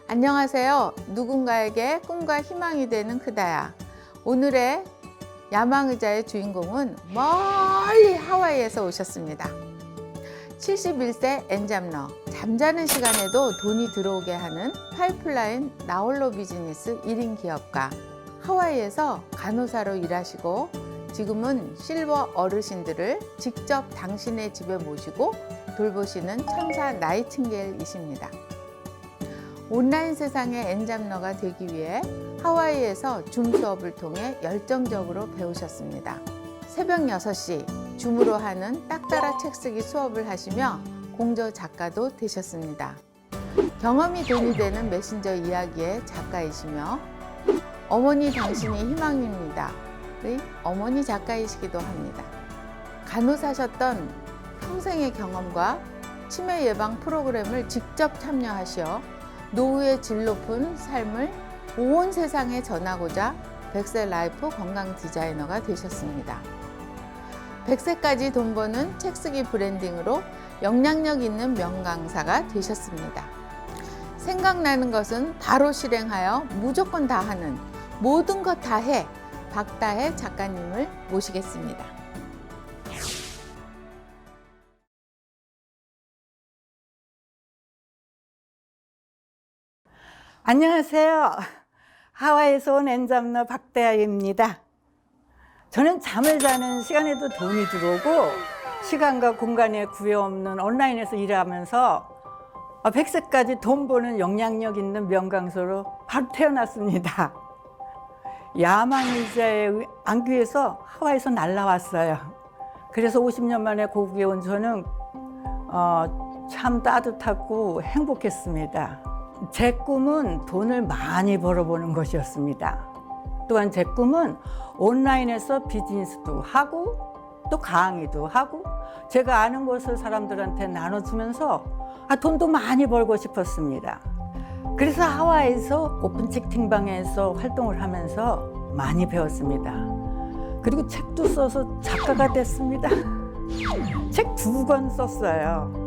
안녕하세요. 누군가에게 꿈과 희망이 되는 크다야. 오늘의 야망의자의 주인공은 멀리 하와이에서 오셨습니다. 71세 엔잡러, 잠자는 시간에도 돈이 들어오게 하는 파이프라인 나홀로 비즈니스 1인 기업가, 하와이에서 간호사로 일하시고 지금은 실버 어르신들을 직접 당신의 집에 모시고 돌보시는 천사 나이팅게일이십니다. 온라인 세상의 엔잡러가 되기 위해 하와이에서 줌 수업을 통해 열정적으로 배우셨습니다. 새벽 6시 줌으로 하는 딱 따라 책 쓰기 수업을 하시며 공저 작가도 되셨습니다. 경험이 돈이 되는 메신저 이야기의 작가이시며 어머니 당신이 희망입니다의 어머니 작가이시기도 합니다. 간호사셨던 평생의 경험과 치매 예방 프로그램을 직접 참여하시어 노후의 질 높은 삶을 온 세상에 전하고자 100세 라이프 건강 디자이너가 되셨습니다. 100세까지 돈 버는 책 쓰기 브랜딩으로 영향력 있는 명강사가 되셨습니다. 생각나는 것은 바로 실행하여 무조건 다 하는 모든 것 다 해 박다혜 작가님을 모시겠습니다. 안녕하세요. 하와이에서 온 엔잡러 박다혜입니다. 저는 잠을 자는 시간에도 돈이 들어오고 시간과 공간에 구애 없는 온라인에서 일하면서 100세까지 돈 버는 영향력 있는 명강사로 바로 태어났습니다. 야망의자의 안귀에서 하와이에서 날라왔어요. 그래서 50년 만에 고국에 온 저는 참 따뜻하고 행복했습니다. 제 꿈은 돈을 많이 벌어보는 것이었습니다. 또한 제 꿈은 온라인에서 비즈니스도 하고 또 강의도 하고 제가 아는 것을 사람들한테 나눠주면서 돈도 많이 벌고 싶었습니다. 그래서 하와이에서 오픈 채팅방에서 활동을 하면서 많이 배웠습니다. 그리고 책도 써서 작가가 됐습니다. 책 2권 썼어요.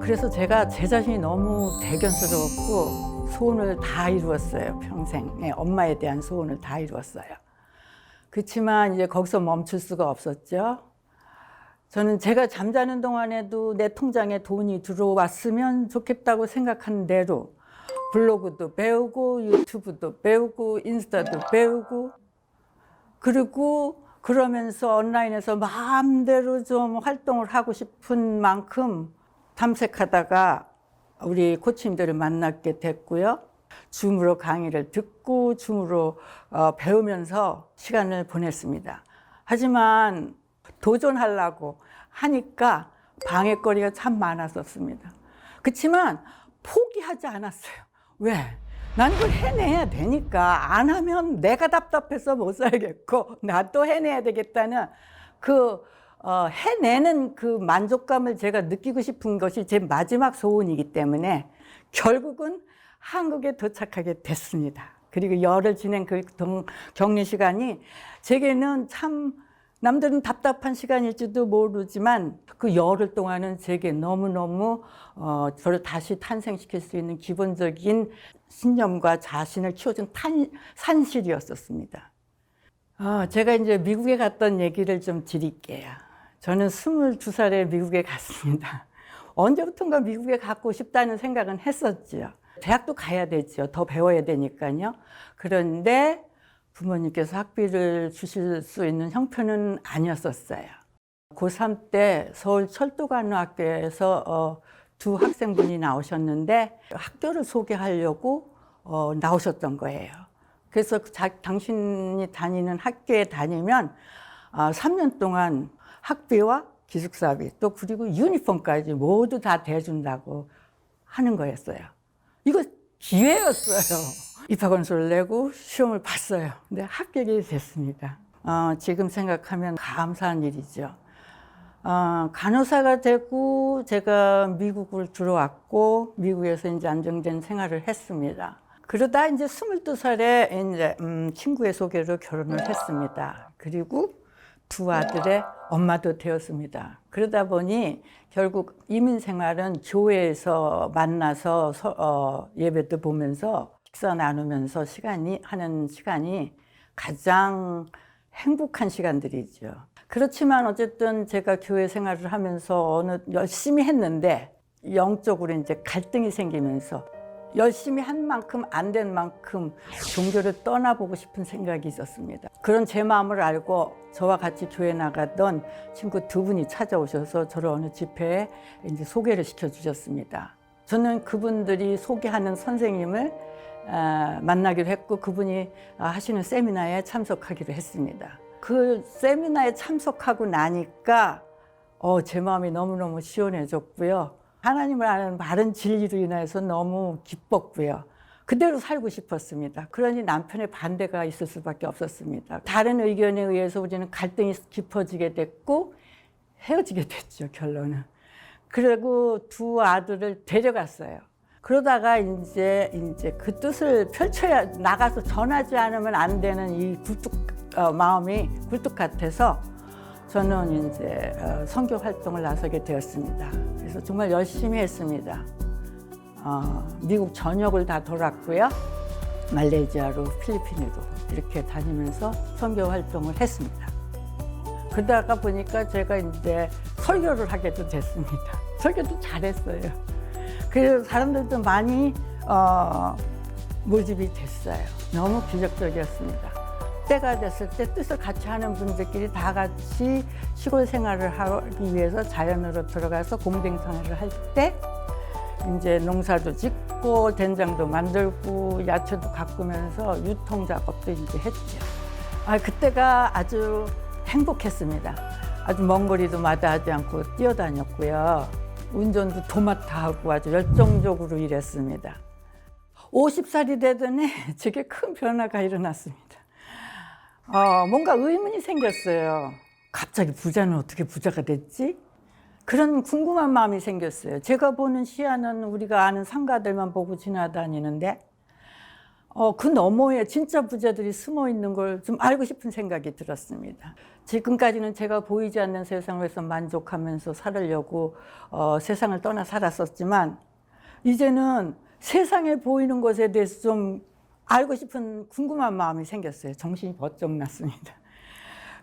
그래서 제가 제 자신이 너무 대견스러웠고 소원을 다 이루었어요. 평생 엄마에 대한 소원을 다 이루었어요. 그렇지만 이제 거기서 멈출 수가 없었죠. 저는 제가 잠자는 동안에도 내 통장에 돈이 들어왔으면 좋겠다고 생각한 대로 블로그도 배우고 유튜브도 배우고 인스타도 배우고 그리고 그러면서 온라인에서 마음대로 좀 활동을 하고 싶은 만큼 탐색하다가 우리 코치님들을 만나게 됐고요. 줌으로 강의를 듣고 줌으로 배우면서 시간을 보냈습니다. 하지만 도전하려고 하니까 방해거리가 참 많았었습니다. 그렇지만 포기하지 않았어요. 왜? 난 그걸 해내야 되니까. 안 하면 내가 답답해서 못 살겠고 나 또 해내야 되겠다는 해내는 그 만족감을 제가 느끼고 싶은 것이 제 마지막 소원이기 때문에 결국은 한국에 도착하게 됐습니다. 그리고 열흘 지낸 그 격리 시간이 제게는 참 남들은 답답한 시간일지도 모르지만 그 열흘 동안은 제게 너무너무 저를 다시 탄생시킬 수 있는 기본적인 신념과 자신을 키워준 산실이었었습니다. 제가 이제 미국에 갔던 얘기를 좀 드릴게요. 저는 22살에 미국에 갔습니다. 언제부턴가 미국에 가고 싶다는 생각은 했었죠. 대학도 가야 되죠. 더 배워야 되니까요. 그런데 부모님께서 학비를 주실 수 있는 형편은 아니었었어요. 고3 때 서울 철도간호학교에서 두 학생분이 나오셨는데 학교를 소개하려고 나오셨던 거예요. 그래서 당신이 다니는 학교에 다니면 3년 동안 학비와 기숙사비 또 그리고 유니폼까지 모두 다 대준다고 하는 거였어요. 이거 기회였어요. 입학원서를 내고 시험을 봤어요. 근데 합격이 됐습니다. 지금 생각하면 감사한 일이죠. 간호사가 되고 제가 미국을 들어왔고 미국에서 이제 안정된 생활을 했습니다. 그러다 이제 22살에 이제 친구의 소개로 결혼을 했습니다. 그리고 두 아들의 엄마도 되었습니다. 그러다 보니 결국 이민 생활은 교회에서 만나서 예배도 보면서 식사 나누면서 하는 시간이 가장 행복한 시간들이죠. 그렇지만 어쨌든 제가 교회 생활을 하면서 열심히 했는데 영적으로 이제 갈등이 생기면서 열심히 한 만큼 안 된 만큼 종교를 떠나보고 싶은 생각이 있었습니다. 그런 제 마음을 알고 저와 같이 교회 나가던 친구 두 분이 찾아오셔서 저를 어느 집회에 이제 소개를 시켜주셨습니다. 저는 그분들이 소개하는 선생님을 만나기로 했고 그분이 하시는 세미나에 참석하기로 했습니다. 그 세미나에 참석하고 나니까 제 마음이 너무너무 시원해졌고요. 하나님을 아는 바른 진리로 인해서 너무 기뻤고요. 그대로 살고 싶었습니다. 그러니 남편의 반대가 있을 수밖에 없었습니다. 다른 의견에 의해서 우리는 갈등이 깊어지게 됐고 헤어지게 됐죠, 결론은. 그리고 두 아들을 데려갔어요. 그러다가 이제 그 뜻을 나가서 전하지 않으면 안 되는 이 마음이 굴뚝 같아서 저는 이제 선교 활동을 나서게 되었습니다. 그래서 정말 열심히 했습니다. 미국 전역을 다 돌았고요. 말레이시아로, 필리핀으로 이렇게 다니면서 선교 활동을 했습니다. 그러다가 보니까 제가 이제 설교를 하게도 됐습니다. 설교도 잘했어요. 그래서 사람들도 많이 모집이 됐어요. 너무 기적적이었습니다. 때가 됐을 때 뜻을 같이 하는 분들끼리 다 같이 시골 생활을 하기 위해서 자연으로 들어가서 공동생활을 할 때 이제 농사도 짓고 된장도 만들고 야채도 가꾸면서 유통 작업도 이제 했죠. 그때가 아주 행복했습니다. 아주 먼 거리도 마다하지 않고 뛰어다녔고요. 운전도 도맡아 하고 아주 열정적으로 일했습니다. 50살이 되더니 제게 큰 변화가 일어났습니다. 뭔가 의문이 생겼어요. 갑자기 부자는 어떻게 부자가 됐지? 그런 궁금한 마음이 생겼어요. 제가 보는 시야는 우리가 아는 상가들만 보고 지나다니는데 그 너머에 진짜 부자들이 숨어 있는 걸 좀 알고 싶은 생각이 들었습니다. 지금까지는 제가 보이지 않는 세상에서 만족하면서 살으려고 세상을 떠나 살았었지만 이제는 세상에 보이는 것에 대해서 좀 알고 싶은 궁금한 마음이 생겼어요. 정신이 번쩍 났습니다.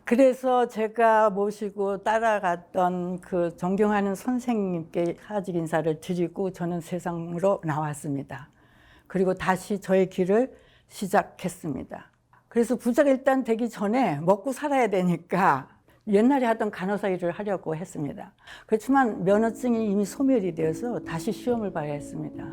그래서 제가 모시고 따라갔던 그 존경하는 선생님께 하직 인사를 드리고 저는 세상으로 나왔습니다. 그리고 다시 저의 길을 시작했습니다. 그래서 부자가 일단 되기 전에 먹고 살아야 되니까 옛날에 하던 간호사 일을 하려고 했습니다. 그렇지만 면허증이 이미 소멸이 되어서 다시 시험을 봐야 했습니다.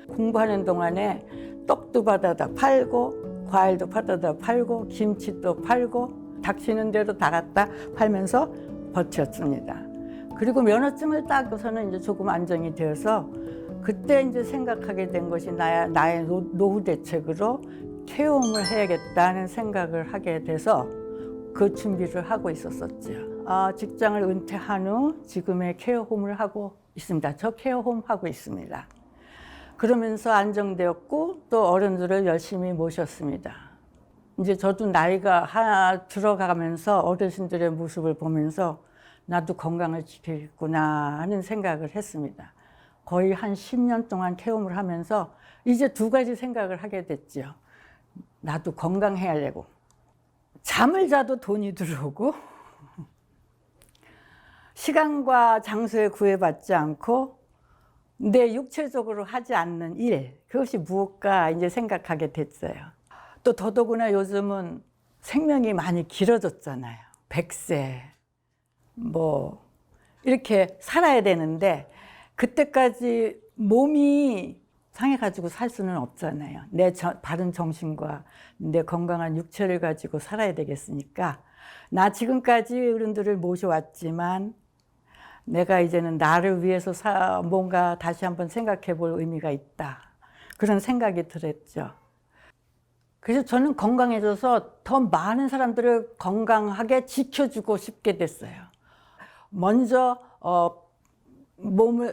공부하는 동안에 떡도 받아다 팔고 과일도 받아다 팔고 김치도 팔고 닥치는 대로 다 갖다 팔면서 버텼습니다. 그리고 면허증을 따고서는 이제 조금 안정이 되어서 그때 이제 생각하게 된 것이 나의 노후 대책으로 케어홈을 해야겠다는 생각을 하게 돼서 그 준비를 하고 있었었죠. 직장을 은퇴한 후 지금의 케어홈을 하고 있습니다. 저 케어홈 하고 있습니다. 그러면서 안정되었고 또 어른들을 열심히 모셨습니다. 이제 저도 나이가 들어가면서 어르신들의 모습을 보면서 나도 건강을 지키겠구나 하는 생각을 했습니다. 거의 한 10년 동안 케어홈을 하면서 이제 두 가지 생각을 하게 됐죠. 나도 건강해야 되고 잠을 자도 돈이 들어오고 시간과 장소에 구애받지 않고 내 육체적으로 하지 않는 일, 그것이 무엇까 이제 생각하게 됐어요. 또 더더구나 요즘은 생명이 많이 길어졌잖아요. 100세 뭐 이렇게 살아야 되는데 그때까지 몸이 상해가지고 살 수는 없잖아요. 내 바른 정신과 내 건강한 육체를 가지고 살아야 되겠으니까 나 지금까지 어른들을 모셔왔지만 내가 이제는 나를 위해서 뭔가 다시 한번 생각해 볼 의미가 있다. 그런 생각이 들었죠. 그래서 저는 건강해져서 더 많은 사람들을 건강하게 지켜주고 싶게 됐어요. 먼저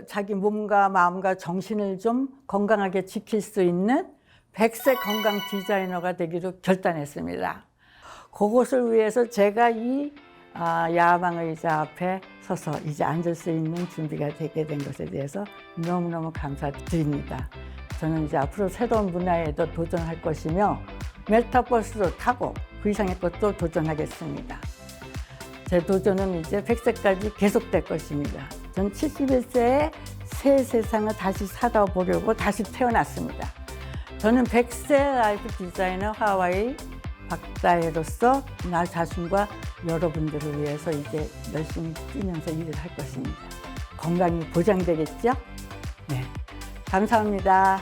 자기 몸과 마음과 정신을 좀 건강하게 지킬 수 있는 백세 건강 디자이너가 되기로 결단했습니다. 그것을 위해서 제가 이 야망의자 앞에 서서 이제 앉을 수 있는 준비가 되게 된 것에 대해서 너무너무 감사드립니다. 저는 이제 앞으로 새로운 분야에도 도전할 것이며 메타버스도 타고 그 이상의 것도 도전하겠습니다. 제 도전은 이제 100세까지 계속될 것입니다. 전 71세에 새 세상을 다시 살아보려고 다시 태어났습니다. 저는 100세 라이프 디자이너 하와이 박다혜로서 나 자신과 여러분들을 위해서 이제 열심히 뛰면서 일을 할 것입니다. 건강이 보장되겠죠? 네, 감사합니다.